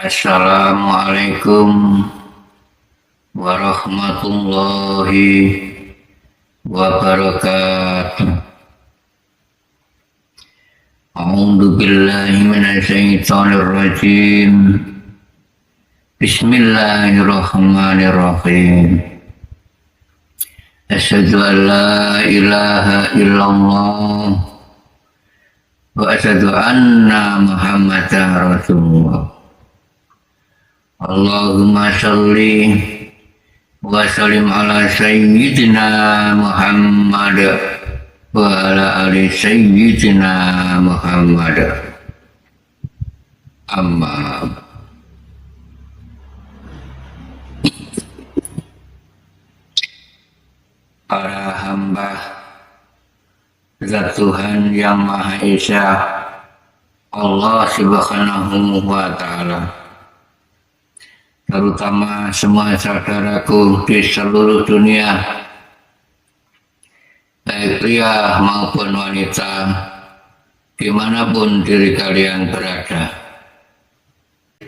Assalamualaikum warahmatullahi wabarakatuh. A'udzu billahi minasyaitonir rajim. Bismillahirrahmanirrahim. Asyhadu an la ilaha illallah wa asyhadu anna Muhammadar Rasulullah. Allahumma sholli wa sallim ala sayyidina Muhammad wa ala ali sayyidina Muhammad. Amma para hamba Zat Tuhan yang Maha Esa, Allah Subhanahu wa Ta'ala, terutama semua saudaraku di seluruh dunia, baik pria maupun wanita, dimanapun diri kalian berada.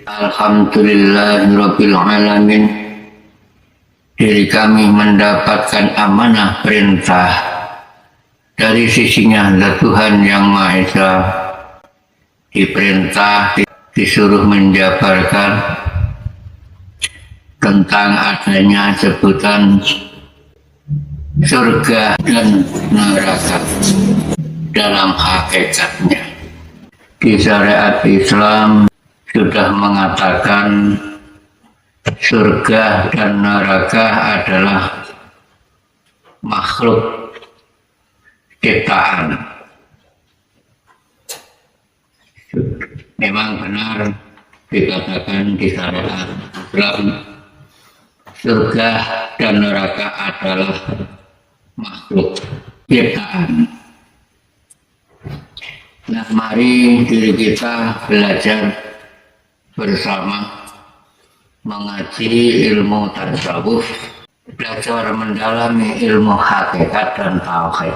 Alhamdulillahirabbil alamin, diri kami mendapatkan amanah perintah dari sisinya Zat Tuhan yang Maha Esa, diperintah, disuruh menjabarkan tentang adanya sebutan surga dan neraka dalam hakikatnya. Di syariat Islam sudah mengatakan surga dan neraka adalah makhluk ciptaan. Memang benar dikatakan di syariat Islam surga dan neraka adalah makhluk ciptaan. Nah, mari diri kita belajar bersama mengaji ilmu tasawuf, belajar mendalami ilmu hakikat dan tauhid,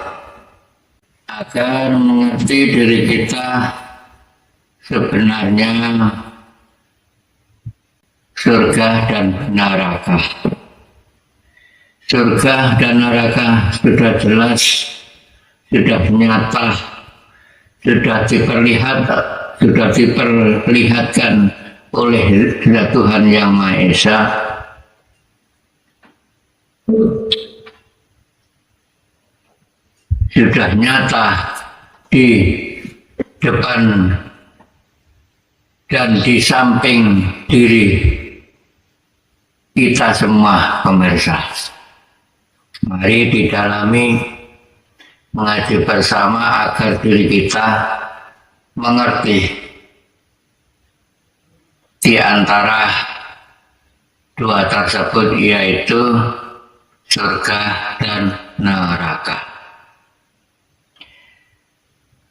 agar mengerti diri kita sebenarnya surga dan neraka. Surga dan neraka sudah jelas, sudah nyata, sudah diperlihatkan oleh Zat Tuhan yang Maha Esa. Sudah nyata di depan dan di samping diri kita semua pemirsa. Mari didalami, mengaji bersama agar diri kita mengerti di antara dua tersebut, yaitu surga dan neraka.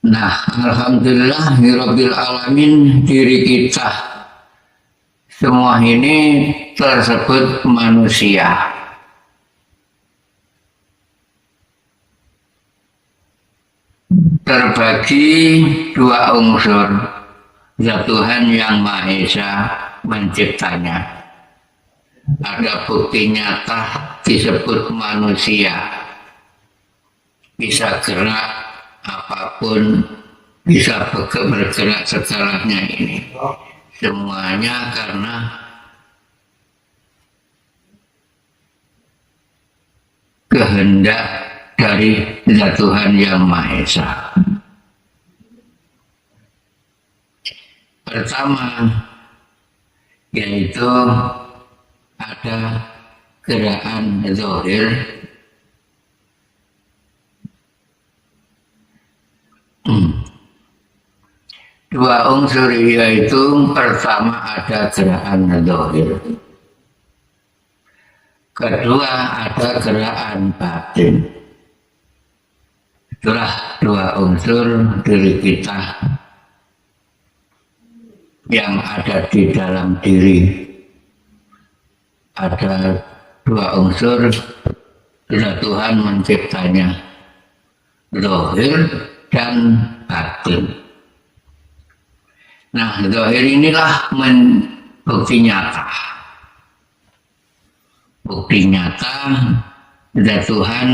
Nah, alhamdulillahirabbil alamin, diri kita semua ini tersebut manusia. Terbagi dua unsur Zat Tuhan yang Maha Esa menciptanya. Ada bukti nyata disebut manusia, bisa gerak apapun, bisa bergerak segalanya ini. Semuanya karena kehendak dari Zat Tuhan yang Maha Esa. Pertama, yaitu ada gerakan zahir, dua unsur, yaitu pertama ada gerakan zahir, kedua ada gerakan batin. Itulah dua unsur diri kita yang ada di dalam diri. Ada dua unsur Zat Tuhan menciptanya, zahir dan batin. Nah, zahir inilah bukti nyata. Bukti nyata bahwa Tuhan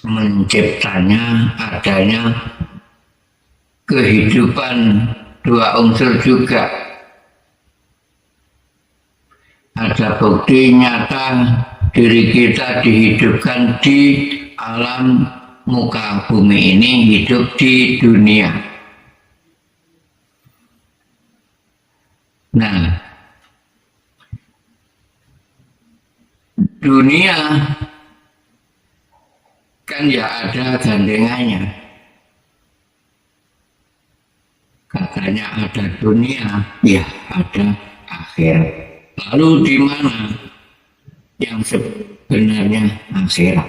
menciptanya, adanya kehidupan dua unsur juga. Ada bukti nyata diri kita dihidupkan di alam muka bumi ini, hidup di dunia. Nah, dunia kan ya ada gandengannya. Katanya ada dunia, ya ada akhirat. Lalu di mana yang sebenarnya akhirat?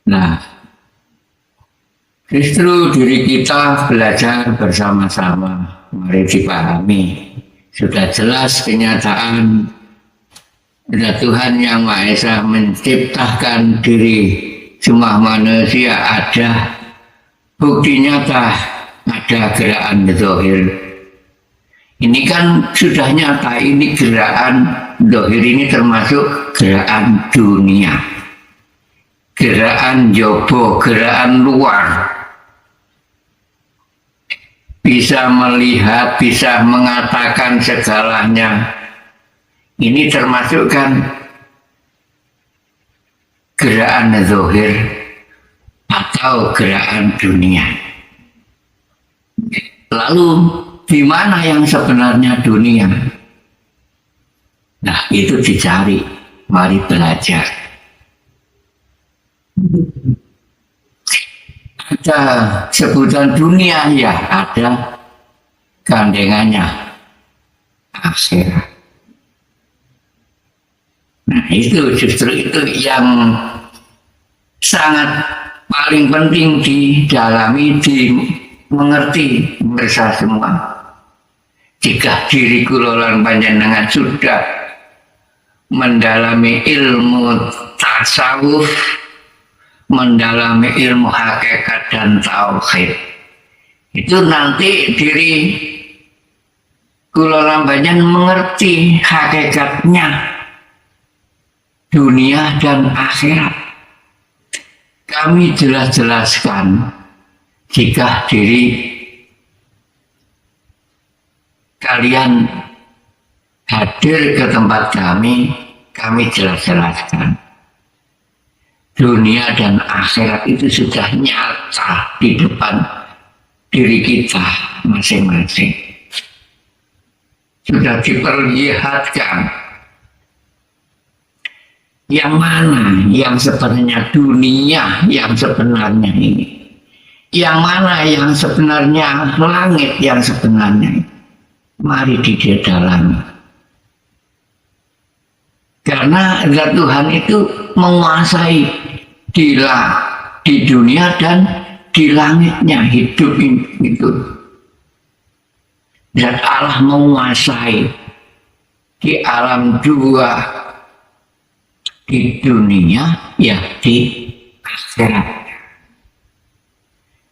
Nah, justru diri kita belajar bersama-sama, mari dipahami. Sudah jelas kenyataan ada Tuhan Yang Maha Esa menciptakan diri semua manusia, ada bukti nyata, ada gerakan zahir. Ini kan sudah nyata, ini gerakan zahir ini termasuk gerakan dunia. Gerakan jobo, gerakan luar. Bisa melihat, bisa mengatakan segalanya. Ini termasuk kan gerakan zahir atau gerakan dunia. Lalu di mana yang sebenarnya dunia? Nah, itu dicari. Mari belajar. Ada sebutan dunia, ya ada gandengannya akhirat. Nah, itu justru itu yang sangat paling penting didalami, dimengerti bersama semua. Jika diri kula lan panjenengan sudah mendalami ilmu tasawuf, mendalami ilmu hakikat dan tauhid, itu nanti diri kula lan panjenengan mengerti hakikatnya dunia dan akhirat. Kami jelas-jelaskan jika diri kalian hadir ke tempat kami jelas-jelaskan. Dunia dan akhirat itu sudah nyata di depan diri kita masing-masing. Sudah diperlihatkan. Yang mana yang sebenarnya dunia, yang sebenarnya ini. Yang mana yang sebenarnya langit, yang sebenarnya ini. Mari didalami. Karena zat Tuhan itu menguasai di dunia dan di langitnya, hidup itu. Zat Allah menguasai di alam dua, di dunia, ya di akhirat.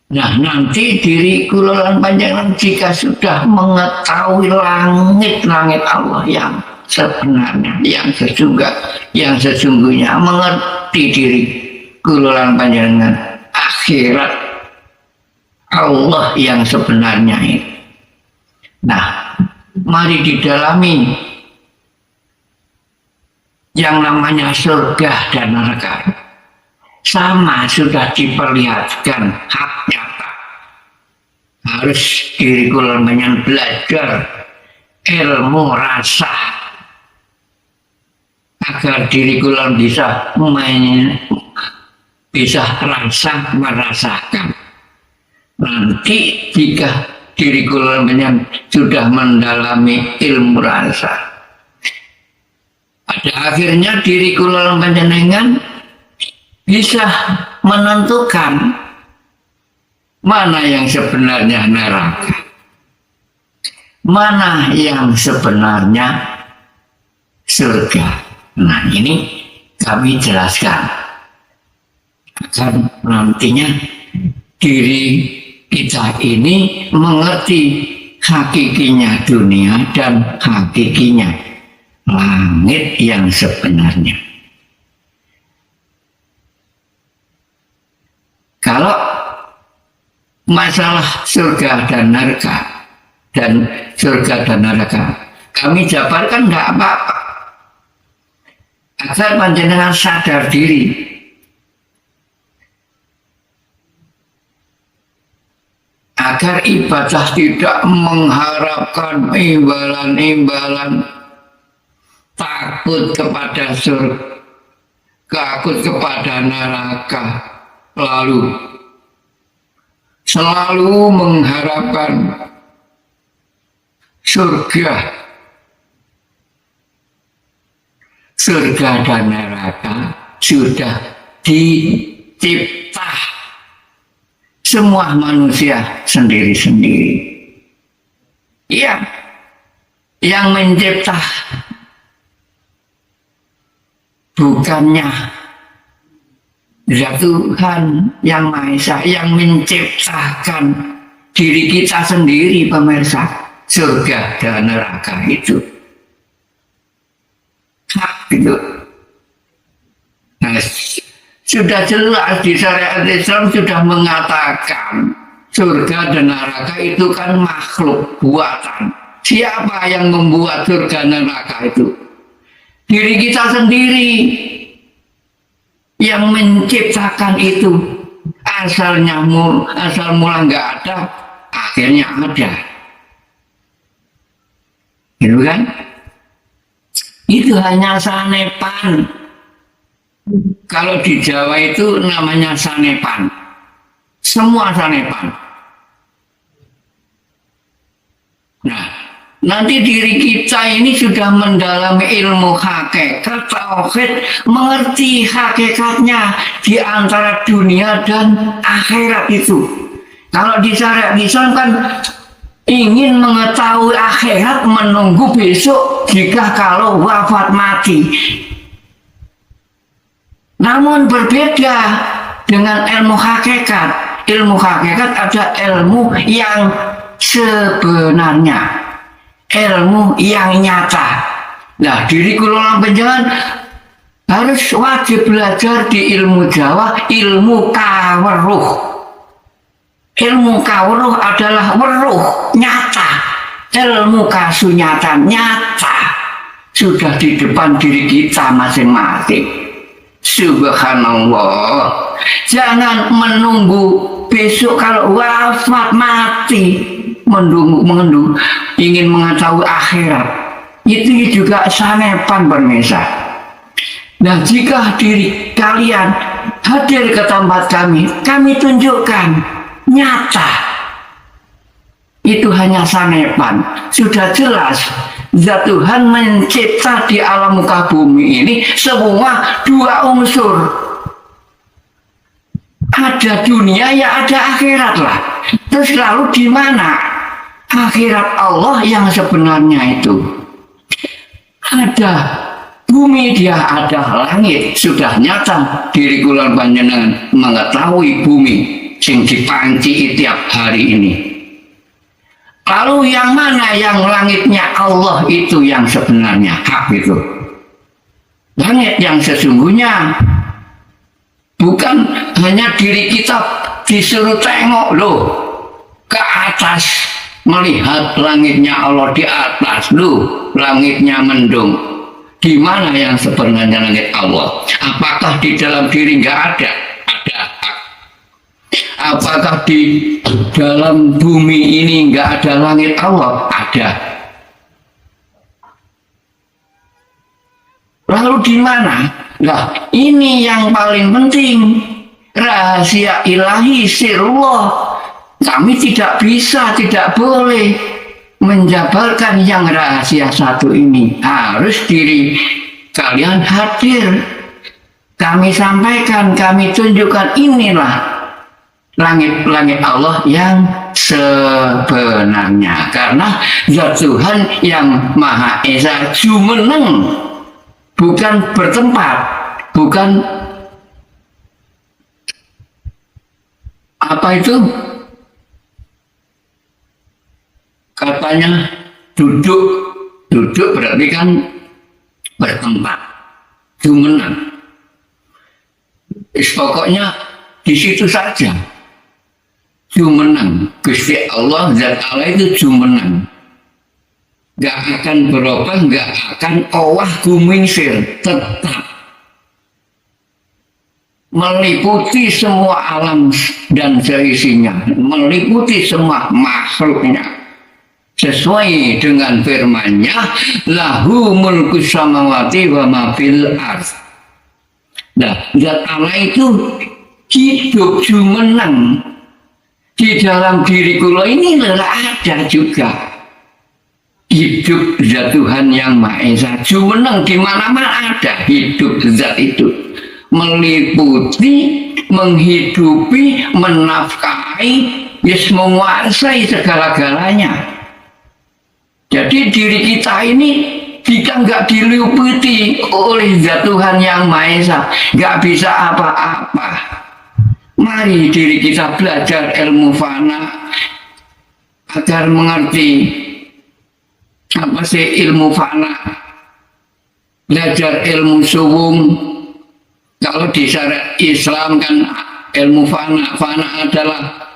Nah, nanti diri kula lan panjenengan jika sudah mengetahui langit-langit Allah yang sebenarnya, yang sesungguhnya, mengerti diri kula lan panjenengan akhirat Allah yang sebenarnya ini. Nah, mari didalami yang namanya surga dan neraka. Sama sudah diperlihatkan hak nyata. Harus diri kula panjenengan belajar ilmu rasa agar diri kula bisa merasakan. Nanti jika diri kula panjenengan sudah mendalami ilmu rasa, pada akhirnya diri kula panjenengan bisa menentukan mana yang sebenarnya neraka, mana yang sebenarnya surga. Nah, ini kami jelaskan agar nantinya diri kita ini mengerti hakikinya dunia dan hakikinya langit yang sebenarnya. Kalau masalah surga dan neraka kami jabarkan nggak apa-apa, agar panjenengan sadar diri agar ibadah tidak mengharapkan imbalan-imbalan, takut kepada surga, takut kepada neraka, lalu selalu mengharapkan surga dan neraka sudah dicipta semua manusia sendiri-sendiri. Iya, yang mencipta bukannya Tuhan yang Maha Esa, yang menciptakan diri kita sendiri, pemirsa. Surga dan neraka itu hak itu. Nah, sudah jelas di syariat Islam sudah mengatakan surga dan neraka itu kan makhluk buatan. Siapa yang membuat surga dan neraka itu? Diri kita sendiri yang menciptakan itu. Asal mula nggak ada, akhirnya ada. Gitu kan? Itu hanya sanepan. Kalau di Jawa itu namanya sanepan. Semua sanepan. Nah, nanti diri kita ini sudah mendalami ilmu hakikat, tauhid, mengerti hakikatnya di antara dunia dan akhirat itu. Kalau di syariat Islam kan ingin mengetahui akhirat, menunggu besok jika kalau wafat mati. Namun berbeda dengan ilmu hakikat. Ilmu hakikat ada ilmu yang sebenarnya, ilmu yang nyata. Nah, diri kula panjenengan harus wajib belajar di ilmu Jawa, ilmu kaweruh. Ilmu kawruh adalah weruh nyata, ilmu kasunyatan nyata, sudah di depan diri kita masing-masing. Subhanallah. Jangan menunggu besok kalau wafat mati, menunggu ingin mengetahui akhirat. Itu juga sanepan pemirsa. Nah, jika diri kalian hadir ke tempat kami tunjukkan nyata, itu hanya sanepan. Sudah jelas Zat Tuhan mencipta di alam muka bumi ini semua dua unsur, ada dunia ya ada akhirat lah. Terus lalu di mana akhirat Allah yang sebenarnya itu? Ada bumi, dia ada langit. Sudah nyata diri kula panjenengan mengetahui bumi sing dipanci tiap hari ini. Lalu yang mana yang langitnya Allah itu yang sebenarnya hak itu? Langit yang sesungguhnya bukan hanya diri kita disuruh tengok loh ke atas, melihat langitnya Allah di atas, loh langitnya mendung. Di mana yang sebenarnya langit Allah? Apakah di dalam diri nggak ada? Ada. Apakah di dalam bumi ini nggak ada langit Allah? Ada. Lalu di mana? Nah, ini yang paling penting. Rahasia ilahi sirullah. Kami tidak bisa, tidak boleh menjabarkan yang rahasia satu ini. Harus diri kalian hadir. Kami sampaikan, kami tunjukkan, inilah langit-langit Allah yang sebenarnya. Karena Zat Tuhan yang Maha Esa jumeneng, bukan bertempat, bukan apa itu, katanya duduk berarti kan bertempat, jumenang. Pokoknya di situ saja, jumenang. Gusti Allah Zat Allah itu jumenang, gak akan berubah, gak akan owah gumingsir, tetap meliputi semua alam dan seisinya, meliputi semua makhluknya, sesuai dengan firman-Nya, lahu mulku samawati wa ma fil ardh. Nah, Zat Allah itu hidup jumenang di dalam diri kula ini ada juga hidup Zat Tuhan yang Maha Esa, jumenang di mana-mana ada hidup zat itu, meliputi, menghidupi, menafkahi, yes, menguasai segala-galanya. Jadi diri kita ini jika nggak diliputi oleh Zat Tuhan yang Maha Esa, nggak bisa apa-apa. Mari diri kita belajar ilmu fana agar mengerti apa sih ilmu fana. Belajar ilmu suwung. Kalau di syariat Islam kan ilmu fana adalah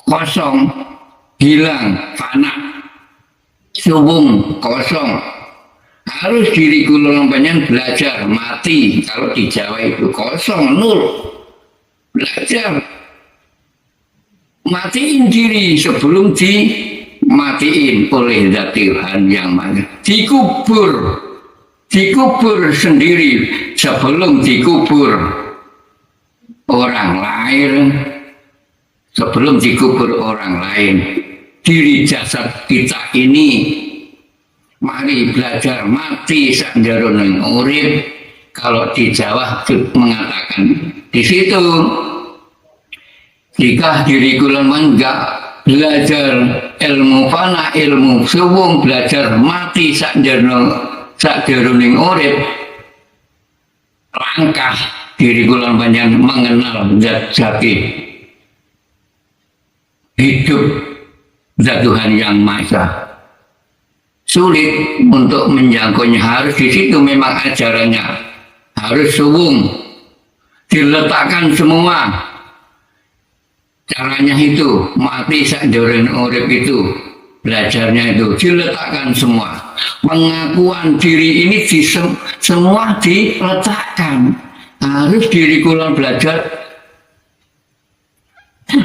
kosong, hilang, fana. Suwung kosong, harus diri kula lampanyan belajar mati. Kalau di Jawa itu kosong, nol, belajar matiin diri sebelum dimatiin oleh Zat Tuhan yang Maha. Dikubur sendiri sebelum dikubur orang lain, sebelum dikubur orang lain. Diri jasad kita ini mari belajar mati sakjarone urip. Kalau di Jawa mengatakan di situ, jika diri kula enggak belajar ilmu fana, ilmu suwung, belajar mati sakjarone urip, langkah diri kula panjang mengenal zat jati hidup Zat Tuhan yang Maha Esa. Sulit untuk menjangkaunya, harus di situ memang ajarannya, harus suwung, diletakkan semua. Caranya itu mati sakjroning urip itu, belajarnya itu diletakkan semua. Pengakuan diri ini semua diletakkan. Harus diri kula belajar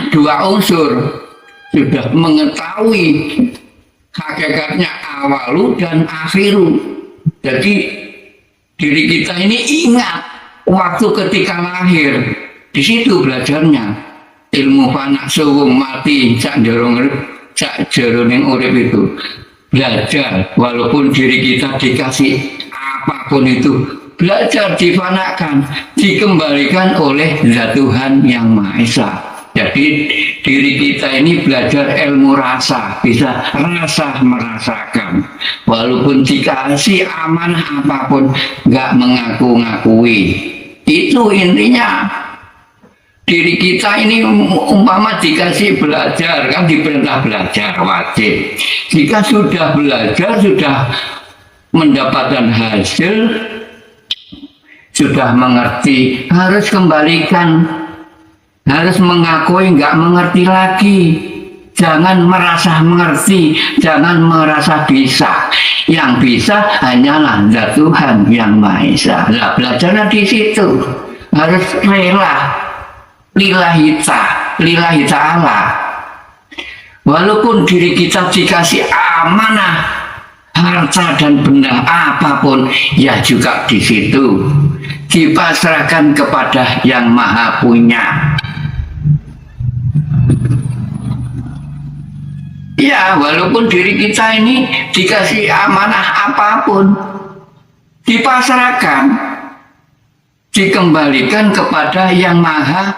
dua unsur. Sudah mengetahui hakikatnya awalu dan akhiru. Jadi diri kita ini ingat waktu ketika lahir, di situ belajarnya ilmu fana suwung mati sakjroning urip itu. Belajar walaupun diri kita dikasih apapun itu, belajar difanakan, dikembalikan oleh Zat Tuhan yang Maha Esa. Jadi diri kita ini belajar ilmu rasa, bisa rasa merasakan. Walaupun dikasih amanah apapun, nggak mengaku-ngakui. Itu intinya. Diri kita ini umpama dikasih belajar, kan diperintah belajar, wajib. Jika sudah belajar, sudah mendapatkan hasil, sudah mengerti, harus kembalikan. Harus mengakui nggak mengerti lagi. Jangan merasa mengerti, jangan merasa bisa. Yang bisa hanyalah Zat Tuhan yang Maha Esa. Nah, belajarnya di situ. Harus rela, lillahi ta'ala. Walaupun diri kita dikasih amanah, harta dan benda apapun, ya juga di situ dipasrahkan kepada yang Maha Punya. Ya, walaupun diri kita ini dikasih amanah apapun, dipasrahkan, dikembalikan kepada yang Maha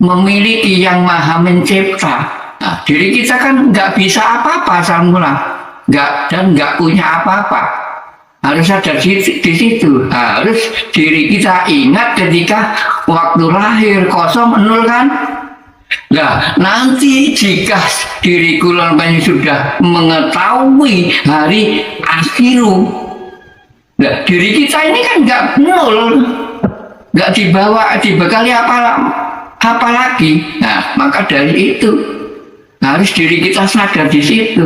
memiliki, yang Maha mencipta. Nah, diri kita kan nggak bisa apa-apa semula, nggak punya apa-apa. Harus ada di situ, harus diri kita ingat ketika waktu lahir kosong, nol kan. Nah, nanti jika diri kula sudah mengetahui hari akhiru, nah, diri kita ini kan nggak nol, nggak dibekali apa lagi. Nah, maka dari itu harus diri kita sadar di situ.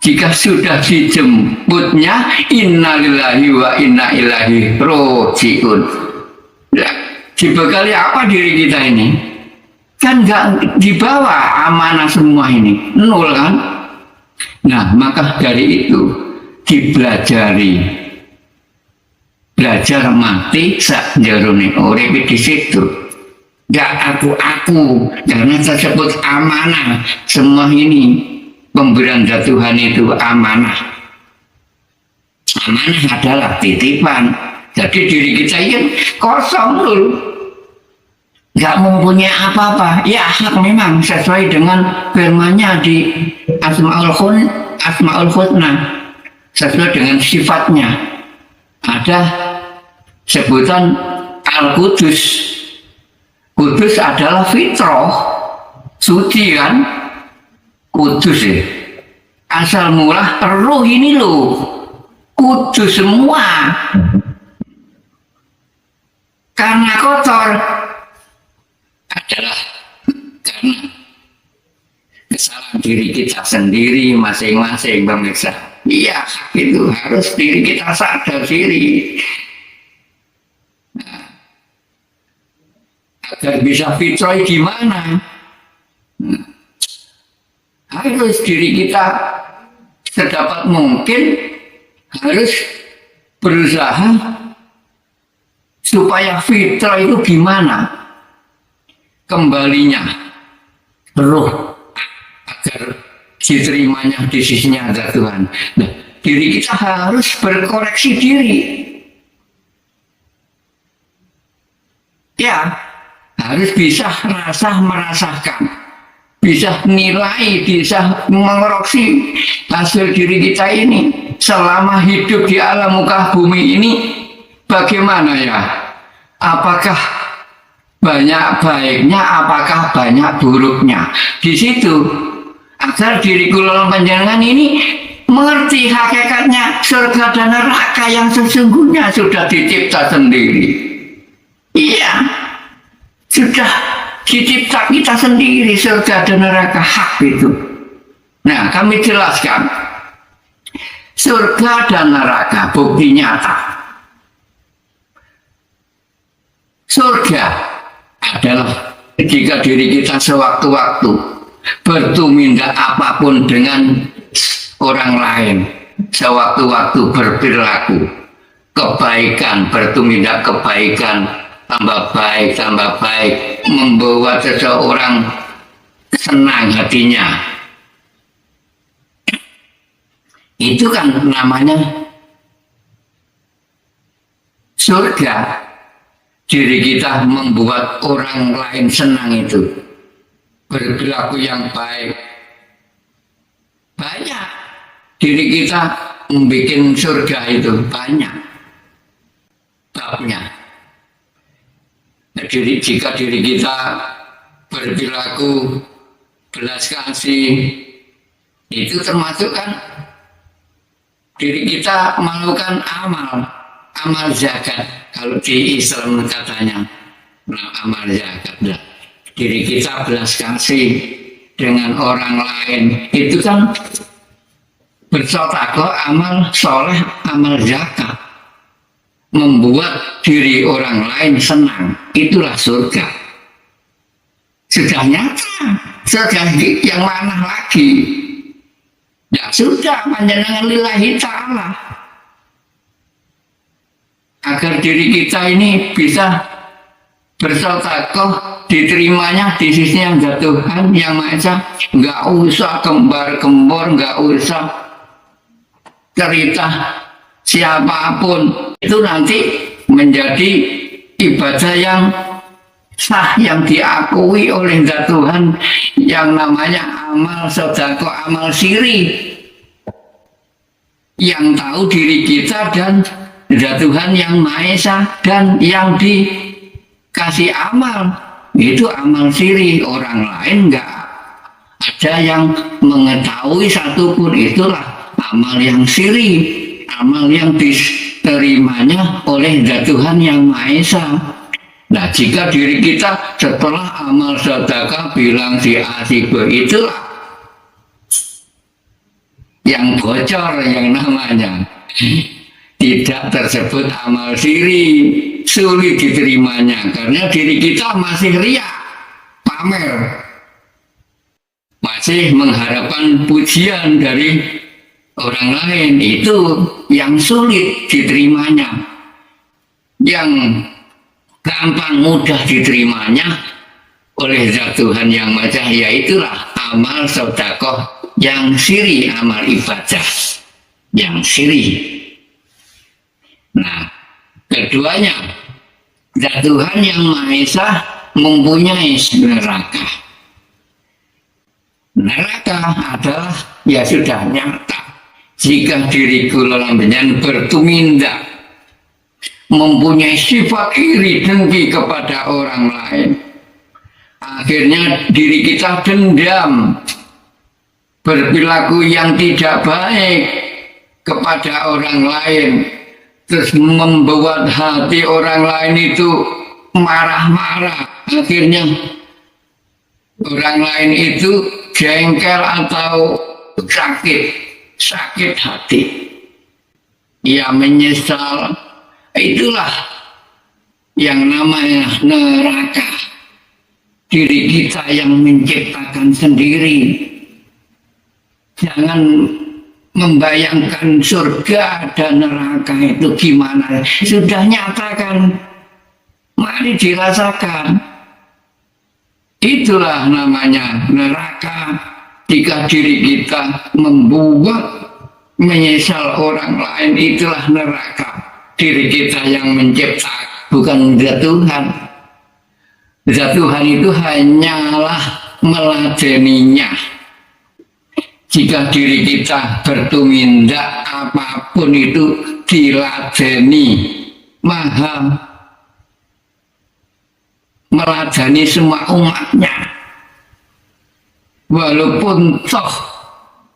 Jika sudah dijemputnya, innalillahi wa inna ilaihi rajiun. Nah, dibekali apa diri kita ini? Kan nggak dibawa amanah semua ini, nol kan? Nah, maka dari itu dipelajari, belajar mati sak jarone urip di situ. Gak aku, karena tersebut amanah. Semua ini pemberian Tuhan itu amanah. Amanah adalah titipan. Jadi diri kita ini kosong dulu, gak mempunyai apa-apa. Ya hak memang sesuai dengan firman-Nya di Asmaul Husna, sesuai dengan sifatnya. Ada sebutan Al-Qudus. Kudus adalah fitrah, suci kan? Kudus ya. Asal mula roh ini loh, kudus semua. Karena kotor adalah karena kesalahan diri kita sendiri masing-masing, pemirsa. Iya, itu harus diri kita sadar diri. Agar bisa fitrah gimana? Harus diri kita sedapat mungkin harus berusaha supaya fitrah itu gimana kembalinya roh agar diterimanya di sisinya ada Tuhan. Nah, diri kita harus berkoreksi diri. Ya, harus bisa merasakan, bisa nilai, bisa mengoreksi hasil diri kita ini selama hidup di alam muka bumi ini bagaimana ya? Apakah banyak baiknya, apakah banyak buruknya? Di situ agar diri kula panjenengan ini mengerti hakikatnya surga dan neraka yang sesungguhnya sudah dicipta sendiri. Iya, sudah dicipta kita sendiri surga dan neraka hak itu. Nah, kami jelaskan surga dan neraka bukti nyata. Surga adalah jika diri kita sewaktu-waktu bertumindak apapun dengan orang lain, sewaktu-waktu berperilaku kebaikan, bertumindak kebaikan, tambah baik, membawa seseorang senang hatinya. Itu kan namanya surga. Diri kita membuat orang lain senang itu, berperilaku yang baik. Banyak diri kita membuat surga itu banyak babnya. Jika diri kita berperilaku belas kasih, itu termasuk kan diri kita melakukan amal zakat. Kalau di Islam katanya amal zakat. Nah, diri kita belas kasih dengan orang lain, itu kan bersedekah, amal soleh, amal zakat. Membuat diri orang lain senang, itulah surga. Sudah nyata, surga yang mana lagi? Ya sudah, panjenengan lillahi ta'ala. Agar diri kita ini bisa bersedekah, diterimanya di sisinya Tuhan yang Maha Esa. Nggak usah kembar-kembor, nggak usah cerita siapapun, itu nanti menjadi ibadah yang sah, yang diakui oleh Tuhan, yang namanya amal sedekah, amal siri, yang tahu diri kita dan Tuhan yang Maha Esa dan yang dikasih amal. itu amal siri, orang lain nggak ada yang mengetahui satupun. Itulah amal yang siri, amal yang diterimanya oleh Zat Tuhan Yang Maha Esa. Nah, jika diri kita setelah amal sedekah bilang si A si B, itulah yang bocor, yang namanya tidak tersebut amal siri, sulit diterimanya karena diri kita masih riya, pamer, masih mengharapkan pujian dari orang lain. Itu yang sulit diterimanya. Yang gampang mudah diterimanya oleh Zat Tuhan Yang Maha Esa, yaitulah amal sedekah yang siri, amal ibadah yang siri. Nah, keduanya, Zat Tuhan Yang Maha Esa mempunyai neraka. Neraka adalah ya sudah nyata. Jika diri kula lambenyan bertumindak, mempunyai sifat iri dengki kepada orang lain, akhirnya diri kita dendam, berperilaku yang tidak baik kepada orang lain, terus membuat hati orang lain itu marah-marah. Akhirnya orang lain itu jengkel atau sakit hati. Ia menyesal. Itulah yang namanya neraka. Diri kita yang menciptakan sendiri. Jangan membayangkan surga dan neraka itu gimana. Sudah nyatakan, mari dirasakan. Itulah namanya neraka. Jika diri kita membuat menyesal orang lain, itulah neraka. Diri kita yang mencipta, bukan Zat Tuhan. Zat Tuhan itu hanyalah meladeninya. Jika diri kita bertumindak, apapun itu diladeni, maha meladeni semua umatnya. Walaupun toh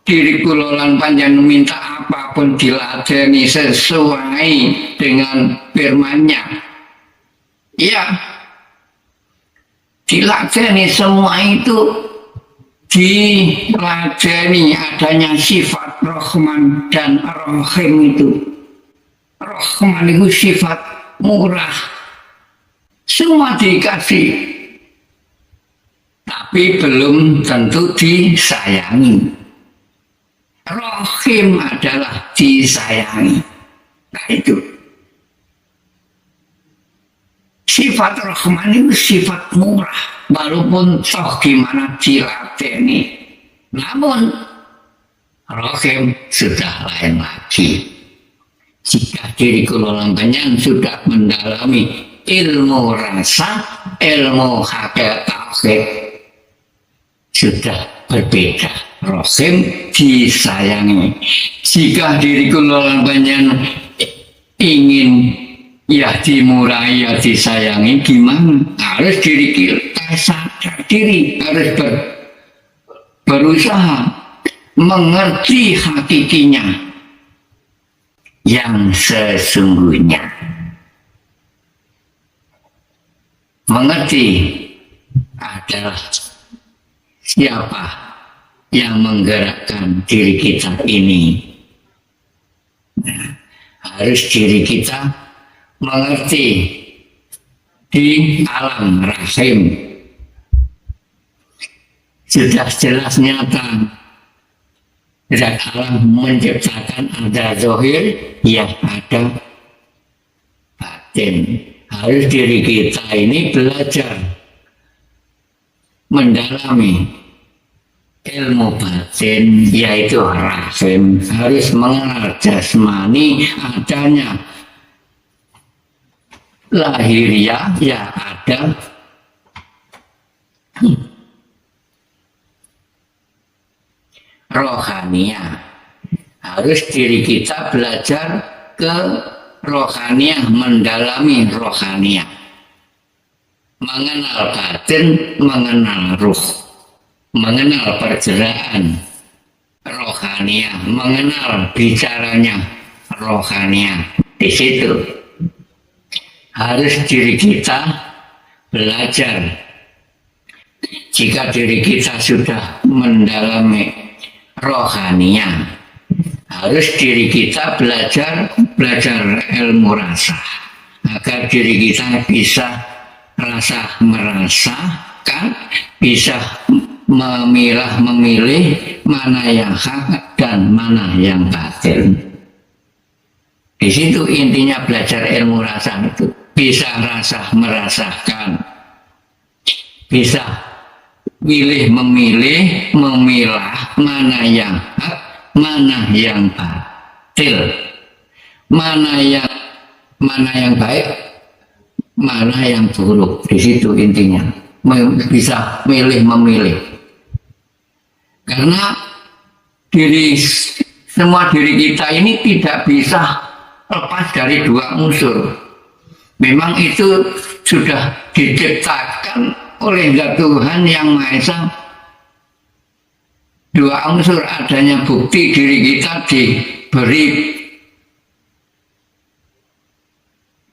diri kula lan panjenengan minta apapun diladeni sesuai dengan firman-Nya. Ya, diladeni semua itu, diladeni adanya sifat Rahman dan Rahim itu. Rahman itu sifat murah, semua dikasih, tapi belum tentu disayangi. Rahim adalah disayangi. Nah itu sifat Rahman itu sifat murah, walaupun toh gimana diladeni, namun Rahim sudah lain lagi. Jika diri kula lambanyan sudah mendalami ilmu rasa, ilmu hakikat tauhid, sudah berbeda. Rahim disayangi. Jika diri kula lambanyan ingin ya dimurahi, ya disayangi, gimana? Harus diri kita sadar diri, harus berusaha mengerti hakikinya yang sesungguhnya. Mengerti adalah siapa yang menggerakkan diri kita ini. Nah, harus diri kita mengerti di alam rahim. Sudah jelas nyata, zat alam menciptakan ada zahir, ya ada batin. Harus diri kita ini belajar mendalami ilmu batin, yaitu rahim. Harus mengenal jasmani, adanya lahiriah, ya ada rohaniah. Harus diri kita belajar ke rohaniah, mendalami rohaniah. mengenal batin, mengenal ruh, mengenal pergerakan rohania, mengenal bicaranya rohania. Di situ harus diri kita belajar. Jika diri kita sudah mendalami rohania, harus diri kita belajar ilmu rasa, agar diri kita bisa rasa merasakan, bisa memilih mana yang hak dan mana yang batin. Di situ intinya belajar ilmu rasa itu, bisa rasa merasakan, bisa memilih, memilah mana yang hak, mana yang batil, mana yang baik, mana yang buruk. Di situ intinya bisa memilih. Karena semua diri kita ini tidak bisa lepas dari dua unsur. Memang itu sudah diciptakan oleh Zat Tuhan Yang Maha Esa. Dua unsur adanya bukti diri kita diberi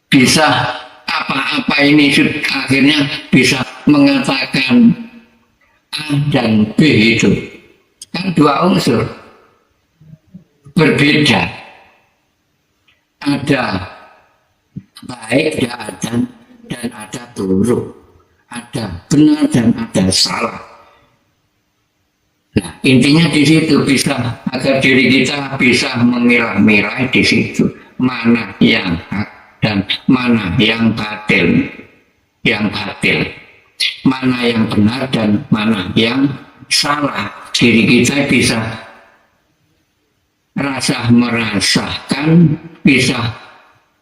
bisa apa-apa ini akhirnya bisa mengatakan A dan B itu. Kan dua unsur berbeda, ada baik dan ada buruk, ada benar dan ada salah. Nah, intinya di situ bisa agar diri kita bisa memilah-milah di situ mana yang hak dan mana yang batil, mana yang benar dan mana yang salah. Diri kita bisa rasa merasakan, bisa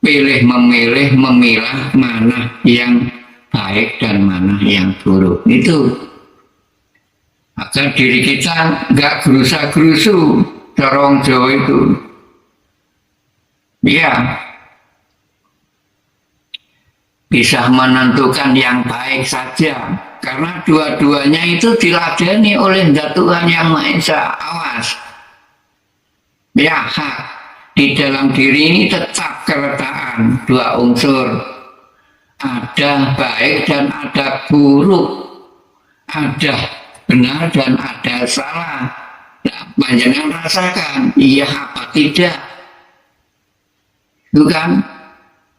memilih, memilah mana yang baik dan mana yang buruk. Itu agar diri kita nggak gerusa-gerusu, corong Jawa itu. Ya, bisa menentukan yang baik saja. Karena dua-duanya itu diladeni oleh Zat Tuhan Yang Maha Esa. Awas. Ya, hak. Di dalam diri ini tetap keletakan dua unsur. Ada baik dan ada buruk. Ada benar dan ada salah. Nah, panjenengan rasakan, iya apa tidak. Itu kan.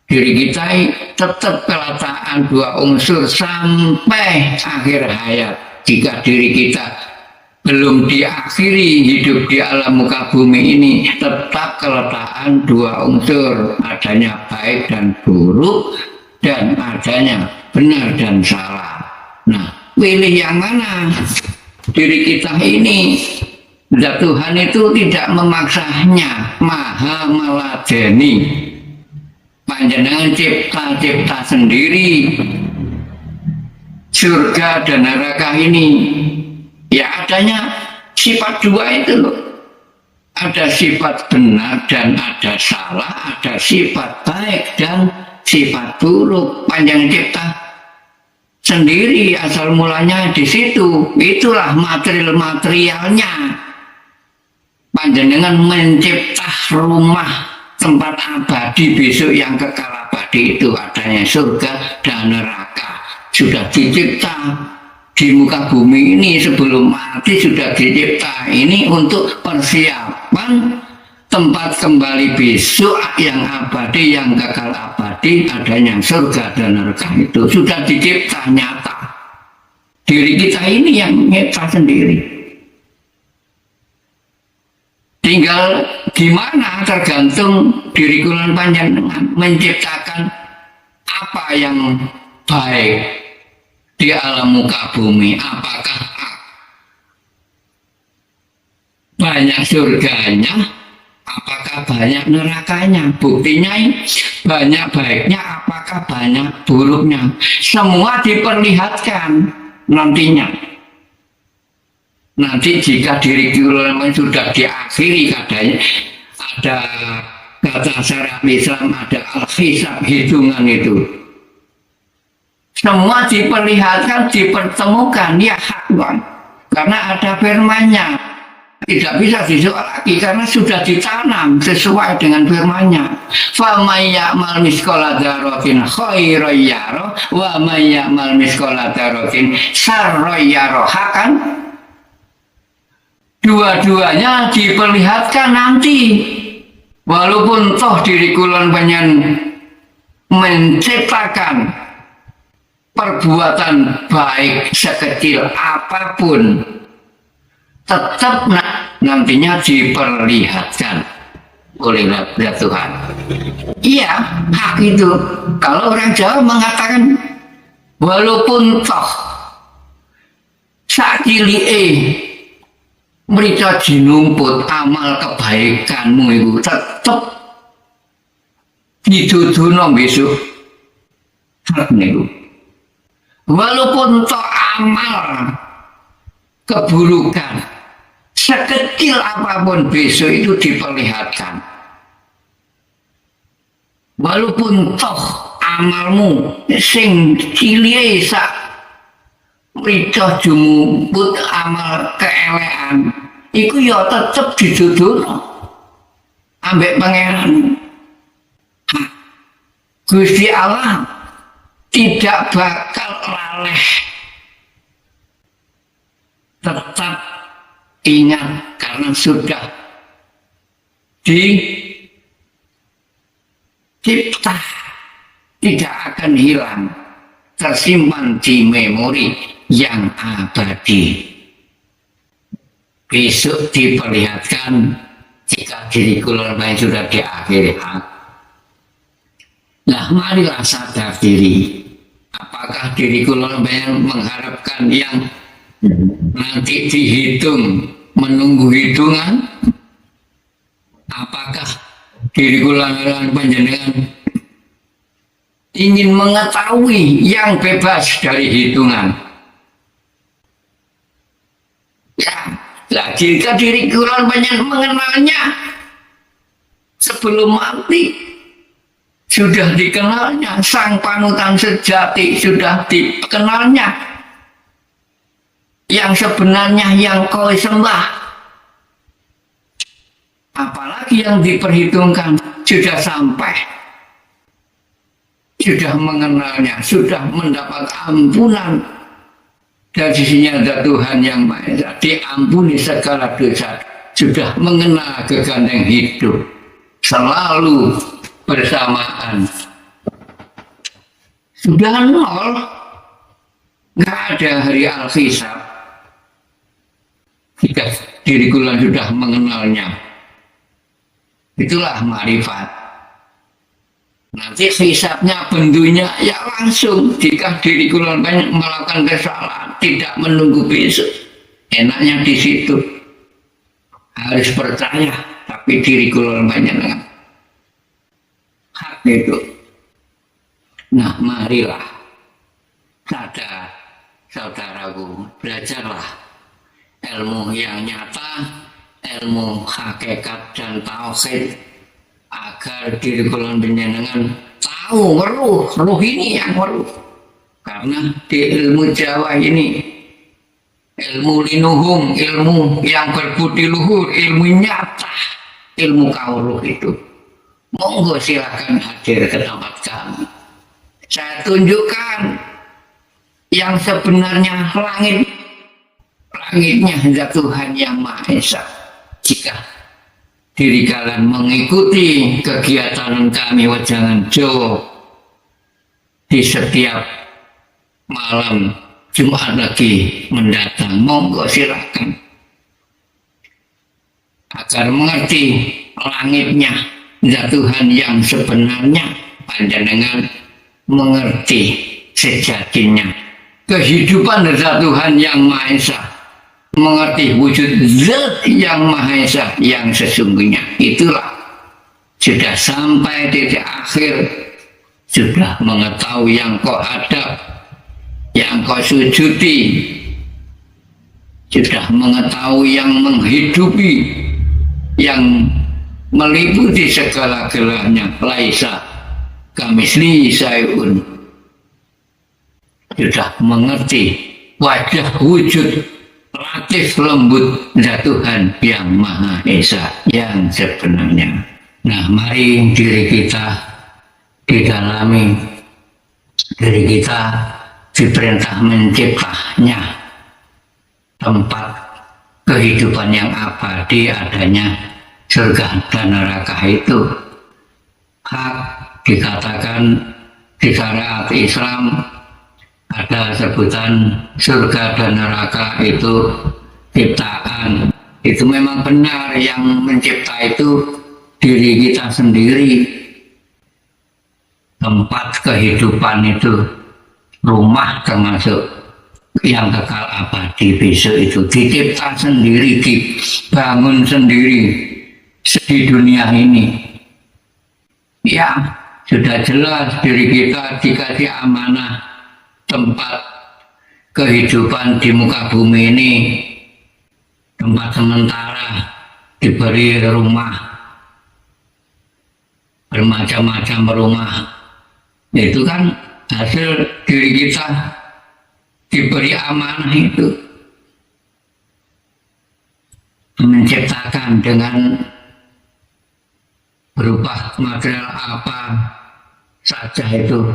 Diri kita tetap keletakan dua unsur sampai akhir hayat. Jika diri kita belum diakhiri hidup di alam muka bumi ini, tetap keletakan dua unsur, adanya baik dan buruk dan adanya benar dan salah. Nah, pilih yang mana? Diri kita ini, Zat Tuhan itu tidak memaksanya, maha meladeni. Panjenengan cipta sendiri surga dan neraka ini. Ya adanya sifat dua itu loh. Ada sifat benar dan ada salah, ada sifat baik dan sifat buruk. Panjenengan cipta sendiri, asal mulanya di situ. Itulah materialnya. Panjenengan mencipta rumah tempat abadi besok yang kekal abadi itu, adanya surga dan neraka. Sudah dicipta di muka bumi ini sebelum mati, sudah dicipta ini untuk persiapan tempat kembali besok yang abadi, yang kekal abadi, adanya surga dan neraka itu sudah dicipta nyata. Diri kita ini yang nyipta sendiri. Tinggal gimana tergantung diri kula panjenengan menciptakan apa yang baik di alam muka bumi. Apakah banyak surganya, apakah banyak nerakanya? Buktinya banyak baiknya, apakah banyak buruknya? Semua diperlihatkan nantinya. Nanti jika diri kita sudah diakhiri katanya, ada kata syariat Islam, ada al-hisab, hitungan itu. semua diperlihatkan, dipertemukan, ya hak Tuhan. Karena ada firman-Nya. Tidak bisa disoal lagi karena sudah ditanam sesuai dengan firman-Nya. Fa may ya'mal mithqala dzarratin khairan yarah wa may ya'mal mithqala dzarratin syarran yarah. Kan dua-duanya diperlihatkan nanti. Walaupun toh diri kulon pengen menciptakan perbuatan baik sekecil apapun, tetap nantinya diperlihatkan oleh Tuhan. Iya, hak itu. Kalau orang Jawa mengatakan walaupun toh sakilike mrica jinumput amal kebaikanmu itu tetap diduduno besok. Hak niku. Walaupun toh amal keburukan sekecil apapun besok itu diperlihatkan. Walaupun toh amalmu sing cilik sak mrica jumuput amal keelekan iku ya tetep diduduno ambek pangeran. Gusti Allah tidak bakal laleh, tetap ingat karena sudah dicipta, tidak akan hilang, tersimpan di memori yang abadi. Besok diperlihatkan jika diri kulon sudah di akhir hak. Nah, marilah sadar diri. Apakah diri kulon mengharapkan yang nanti dihitung, menunggu hitungan? Apakah diri kulon panjenengan ingin mengetahui yang bebas dari hitungan? Ya, lah jika diri kulon mengenalnya sebelum mati, sudah dikenalnya, sang panutan sejati sudah dikenalnya, yang sebenarnya yang kau sembah. Apalagi yang diperhitungkan sudah sampai, sudah mengenalnya, sudah mendapat ampunan dari sisinya Tuhan yang Maha Esa, diampuni segala dosa, sudah mengenal kegandeng hidup selalu bersamaan, sudah nol, nggak ada hari al-hisab. Jika diri kulon sudah mengenalnya, itulah marifat. Nanti hisabnya bendunya ya langsung. Jika diri kulon banyak melakukan kesalahan, tidak menunggu besok, enaknya di situ. Harus percaya, tapi diri kulon banyak dengan hak itu. Nah, marilah sadar, saudaraku, belajarlah ilmu yang nyata, ilmu hakikat dan tauhid, agar diri kulon panjenengan tahu ruh ini yang meruh. Karena di ilmu Jawa ini, ilmu linuhum, ilmu yang berbudi luhur, ilmu nyata, ilmu kauruh itu. Monggo silakan hadir ke tempat kami. Saya tunjukkan yang sebenarnya langitnya hanya Tuhan yang Maha Esa. Jika diri kalian mengikuti kegiatan kami Wejangan Jawa di setiap malam Jumat lagi mendatang, monggo silakan agar mengerti langitnya zat Tuhan yang sebenarnya, panjenengan mengerti sejatinya kehidupan zat Tuhan yang Maha Esa, mengerti wujud zat yang Maha Esa yang sesungguhnya. Itulah sudah sampai di akhir, sudah mengetahui yang kau hadap, yang kau sujudi, sudah mengetahui yang menghidupi, yang meliputi segala-galanya. Laisa kamisli sayun, sudah mengerti wajah wujud latif lembut zat Tuhan yang Maha Esa yang sebenarnya. Nah, mari diri kita didalami, diri kita diperintah menciptanya tempat kehidupan yang abadi, adanya surga dan neraka itu hak. Dikatakan di syariat Islam ada sebutan surga dan neraka itu ciptaan. Itu memang benar, yang mencipta itu diri kita sendiri. Tempat kehidupan itu, rumah termasuk yang kekal abadi besok itu dicipta sendiri, dibangun sendiri di dunia ini. Ya, sudah jelas diri kita dikasih amanah tempat kehidupan di muka bumi ini, tempat sementara, diberi rumah, bermacam-macam rumah. Itu kan hasil diri kita diberi amanah itu, menciptakan dengan berupa material apa saja itu,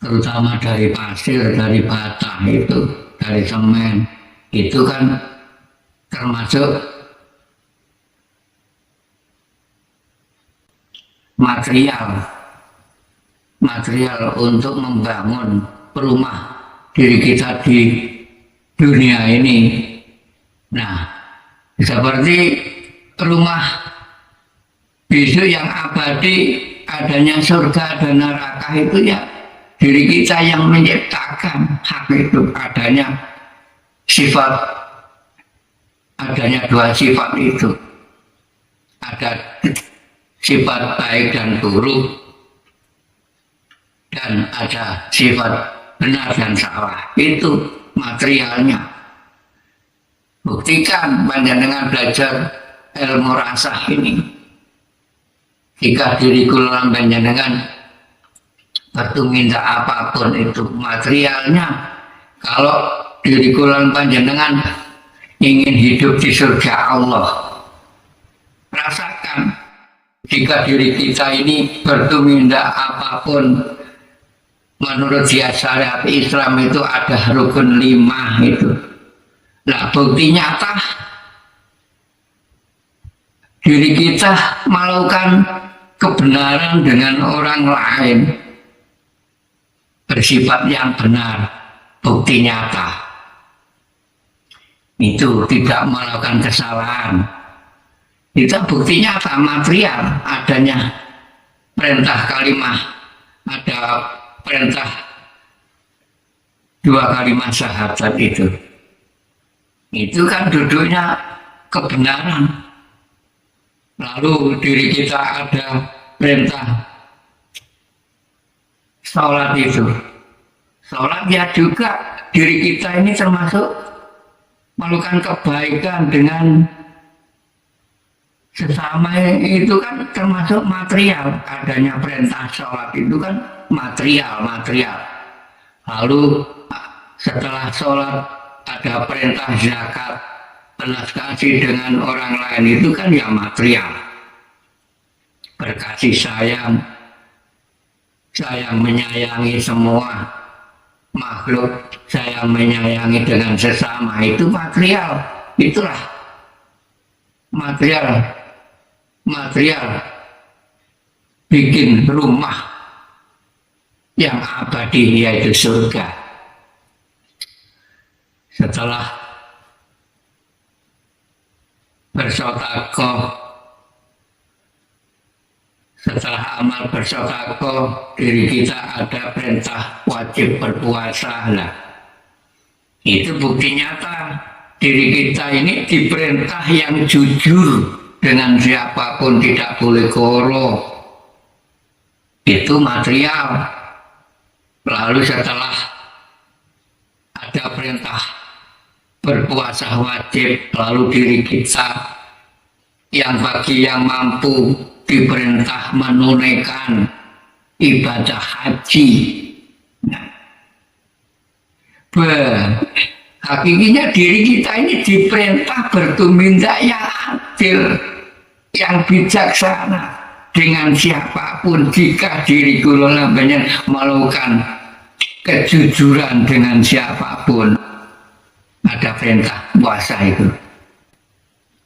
terutama dari pasir, dari bata itu, dari semen, itu kan termasuk material untuk membangun rumah diri kita di dunia ini. Nah, seperti rumah besok yang abadi, adanya surga dan neraka itu ya diri kita yang menciptakan hak itu, adanya sifat, adanya dua sifat itu, ada sifat baik dan buruk, dan ada sifat benar dan salah. Itu materialnya. Buktikan panjenengan belajar ilmu rasah ini. Jika diri kula panjenengan bertumindak apapun itu materialnya, kalau diri kula panjenengan ingin hidup di surga Allah, rasakan jika diri kita ini bertumindak apapun menurut dia syariat Islam itu ada rukun 5 itu. Nah, bukti nyata diri kita melakukan kebenaran dengan orang lain, bersifat yang benar, bukti nyata itu tidak melakukan kesalahan. Itu bukti nyata material, adanya perintah kalimah, ada perintah 2 kalimat syahadat itu. Itu kan duduknya kebenaran. Lalu diri kita ada perintah sholat itu. Sholat ya juga diri kita ini termasuk melakukan kebaikan dengan sesama, itu kan termasuk material. Adanya perintah sholat itu kan material. Lalu setelah sholat ada perintah zakat, belas kasih dengan orang lain, itu kan ya material. Berkasih sayang menyayangi semua makhluk, sayang menyayangi dengan sesama, itu material. Itulah material bikin rumah yang abadi, yaitu surga. Setelah bersedekah, setelah amal bersedekah, diri kita ada perintah wajib berpuasa. Lah, itu bukti nyata diri kita ini diperintah yang jujur dengan siapapun, tidak boleh goro. Itu material. Lalu setelah ada perintah berpuasa wajib, lalu diri kita yang bagi yang mampu diperintah menunaikan ibadah haji. Nah, Hakikinya diri kita ini diperintah bertumindak yang adil, yang bijaksana dengan siapapun. Jika diri kula lambangan melakukan kejujuran dengan siapapun, ada perintah puasa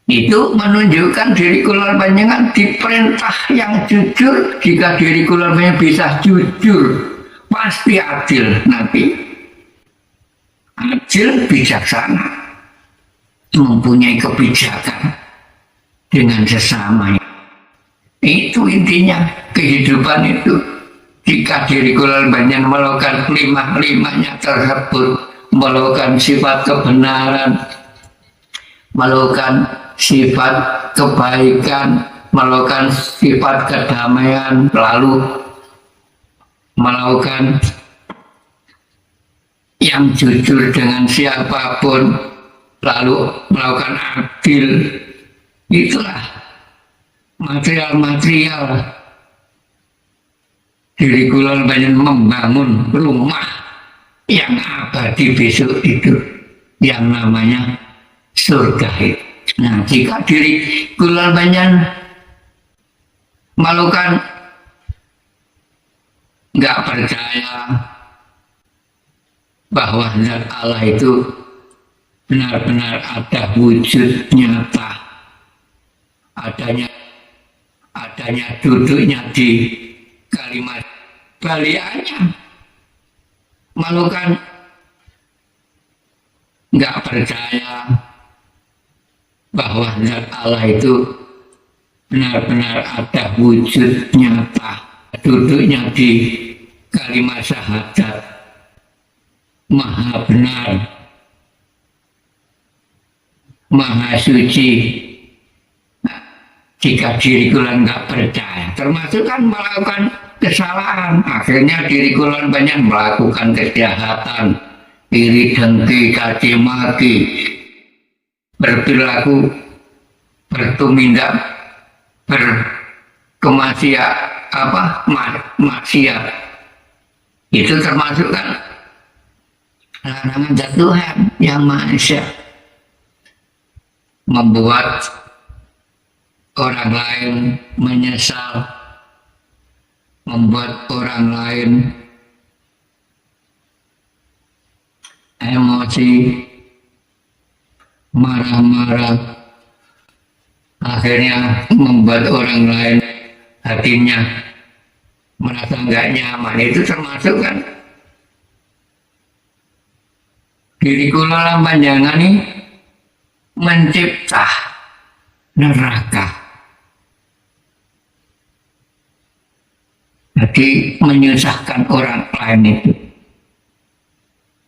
itu menunjukkan diri kula panjenengan diperintah yang jujur. Jika diri kula panjenengan bisa jujur, pasti adil nanti. Adil, bijaksana, mempunyai kebijakan dengan sesama. Itu intinya kehidupan itu. Jika diri kula panjenengan melakukan lima-limanya tersebut, melakukan sifat kebenaran, melakukan sifat kebaikan, melakukan sifat kedamaian, lalu melakukan yang jujur dengan siapapun, lalu melakukan adil, itulah material-material diri kula panjenengan membangun rumah yang abadi besok itu, yang namanya surga itu. Nah, jika diri kula panjenengan melakukan nggak percaya bahwa zat Allah itu benar-benar ada wujud nyata, adanya duduknya di kalimat baliannya, melakukan nggak percaya bahwa zat Allah itu benar-benar ada wujud nyata, duduknya di kalimat syahadat, maha benar, maha suci. Nah, jika diri kula nggak percaya, termasuk kan melakukan kesalahan, akhirnya diri kula banyak melakukan kejahatan, iri dengki, caci maki, berperilaku bertumindak, berkemaksiat, maksiat. Itu termasuk kan larangan zat Tuhan yang Maha Esa, membuat orang lain menyesal, membuat orang lain emosi, marah-marah, akhirnya membuat orang lain hatinya merasa nggak nyaman. Itu termasuk kan diri kula panjenengan ini mencipta neraka. Jadi menyusahkan orang lain itu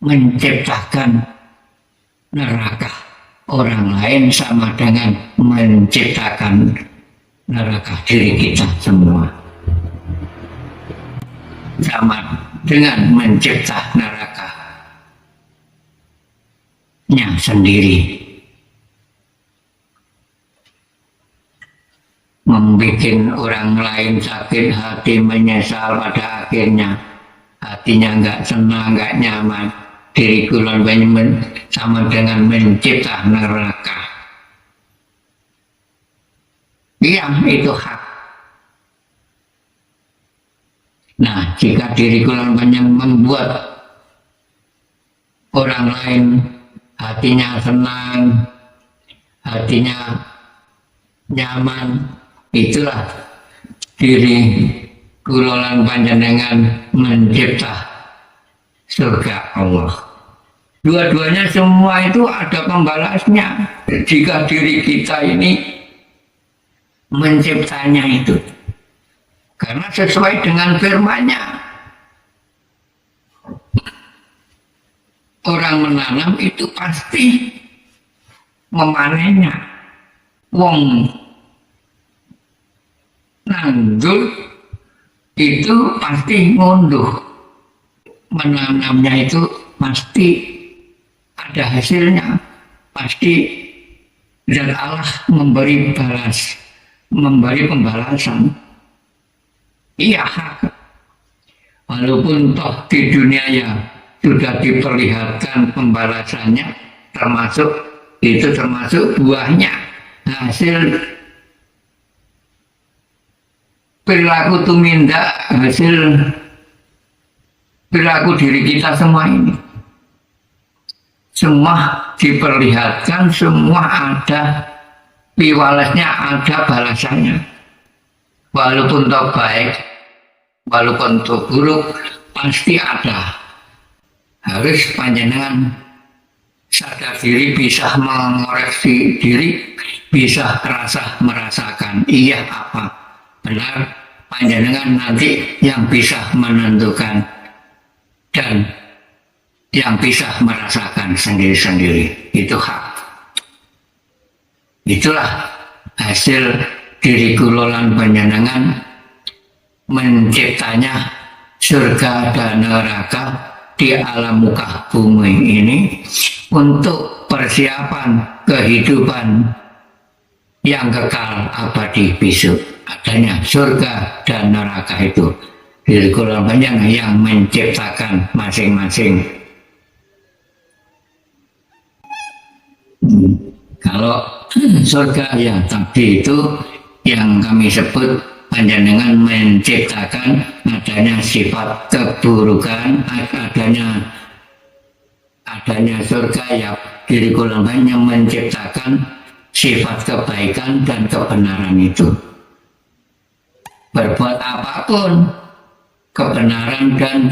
menciptakan neraka orang lain sama dengan menciptakan neraka diri kita semua. Sama dengan mencipta neraka sendiri, membuat orang lain sakit hati, menyesal, pada akhirnya hatinya nggak senang, nggak nyaman. Diri kula sama dengan mencipta neraka. Iya, itu hak. Nah, jika diri kula membuat orang lain hatinya senang, hatinya nyaman, itulah diri kula panjenengan mencipta surga Allah. Dua-duanya semua itu ada pembalasnya. Jika diri kita ini menciptanya itu, karena sesuai dengan firman-Nya, orang menanam itu pasti memanennya. Wong nandur itu pasti ngunduh, menanamnya itu pasti ada hasilnya, pasti zat Allah memberi balas, memberi pembalasan. Iya, hak. Walaupun toh di dunia ya sudah diperlihatkan pembalasannya, termasuk buahnya, hasil perilaku tumindak, hasil perilaku diri kita semua ini. Semua diperlihatkan, semua ada piwalesnya, ada balasannya. Walaupun toh baik, walaupun toh buruk, pasti ada. Harus panjenengan sadar diri, bisa mengoreksi diri, bisa merasakan iya apa benar, panjenengan nanti yang bisa menentukan dan yang bisa merasakan sendiri-sendiri. Itu hak. Itulah hasil diri kulolan panjenengan menciptanya surga dan neraka di alam muka bumi ini untuk persiapan kehidupan yang kekal abadi besok. Adanya surga dan neraka itu diri kulolan panjenengan yang menciptakan masing-masing. Kalau surga yang tadi itu yang kami sebut panjenengan menciptakan adanya sifat keburukan, adanya surga ya diri kulolan yang menciptakan sifat kebaikan dan kebenaran itu. Berbuat apapun, kebenaran dan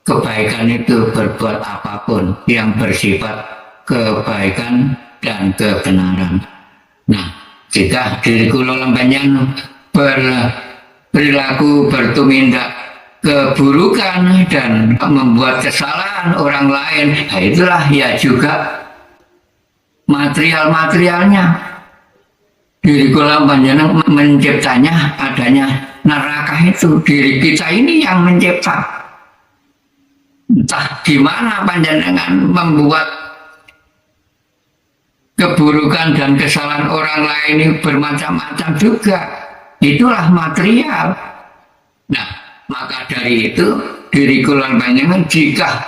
kebaikan itu, berbuat apapun yang bersifat kebaikan dan kebenaran. Nah, jika diri kulolan panjenengan berperilaku bertumindak keburukan dan membuat kesalahan orang lain, nah itulah ya juga materialnya. Diri kulolan panjenengan menciptanya adanya neraka itu, diri kita ini yang mencipta. Entah gimana panjenengan membuat keburukan dan kesalahan orang lain ini bermacam-macam juga. Itulah material. Nah, maka dari itu diri kulolan panjenengan jika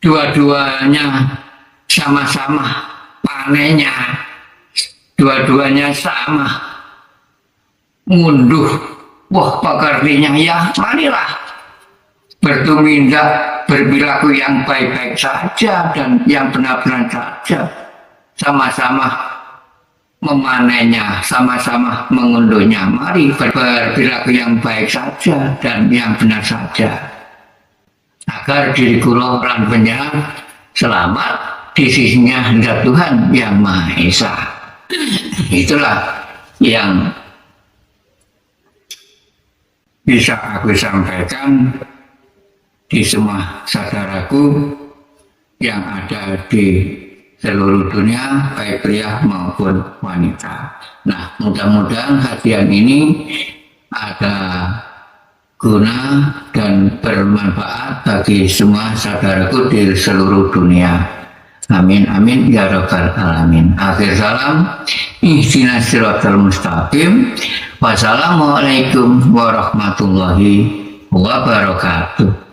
dua-duanya sama-sama panennya, dua-duanya sama ngunduh wah pekertinya, ya marilah bertumindak berperilaku yang baik-baik saja dan yang benar-benar saja, sama-sama memanennya, sama-sama mengunduhnya. Mari berperilaku yang baik saja dan yang benar saja, agar diri kulolan panjenengan selamat di sisinya hendak Tuhan yang Maha Esa. Itulah yang bisa aku sampaikan di semua saudaraku yang ada di seluruh dunia, baik pria maupun wanita. Nah, mudah-mudahan kajian ini ada guna dan bermanfaat bagi semua saudaraku di seluruh dunia. Amin amin ya rabbal alamin. Akhir salam, ihdinas siratal mustaqim. Wassalamualaikum warahmatullahi wabarakatuh.